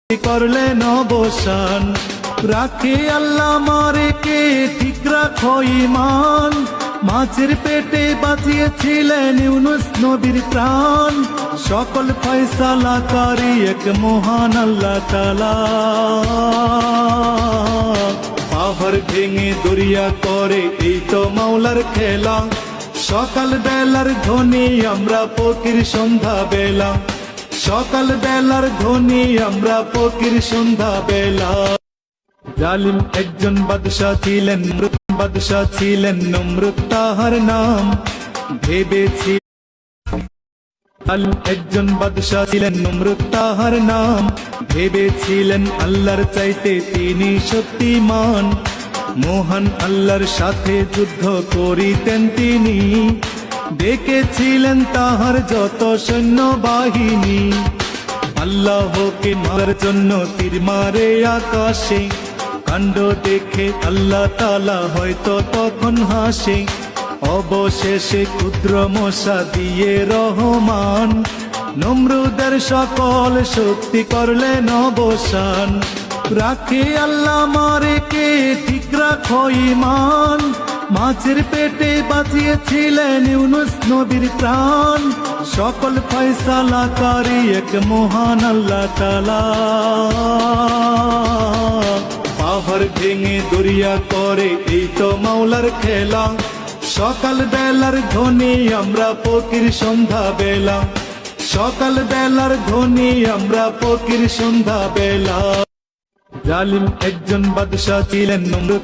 করলেন অবসান। রাখে আল্লাহ মারে কে ঠিক রাখো ঈমান। মাছের পেটে বাঁচিয়েছিলেন ইউনুস নবীর প্রাণ। সকল ফয়সালাকারী এক মহান আল্লাহ তাআলা। পাহাড় ভেঙে দরিয়া করে এই তো মাওলার খেলা। সকাল বেলার ধ্বনি আমরা ফকির সন্ধ্যা বেলা। সকাল বেলার ধ্বনি আমরা ফকির সন্ধ্যা বেলা। জালিম একজন বাদশা ছিলেন, বাদশা ছিলেন নমরুদ তাহার নাম। ভেবেছি জালিম একজন বাদশা ছিলেন নমরুদ তাহার নাম। ভেবেছিলেন আল্লাহর চাইতে তিনি শক্তিমান। মহান আল্লাহর সাথে যুদ্ধ করিতেন তিনি। ডেকেছিলেন তাহার যত সৈন্যবাহিনী। আল্লাহকে মারার জন্য তীর মারে আকাশে। কাণ্ড দেখে আল্লাহ তাআলা হয়তো তখন হাসে। অবশেষে ক্ষুদ্র মশা দিয়ে রহমান নমরুদের সকল শক্তি করলেন অবসান। রাখে আল্লাহ মারে কে ঠিক রাখো ঈমান। মাছের পেটে বাঁচিয়েছিলেন ইউনুস নবীর প্রাণ। সকল ফয়সালাকারী এক মহান আল্লাহ তাআলা। পাহাড় ভেঙে দরিয়া করে এই তো মাওলার খেলা। সকাল বেলার ধ্বনি আমরা ফকির সন্ধ্যা বেলা। সকাল বেলার ধ্বনি আমরা ফকির সন্ধ্যা বেলা। জালিম একজন বাদশা ছিলেন নমরুদ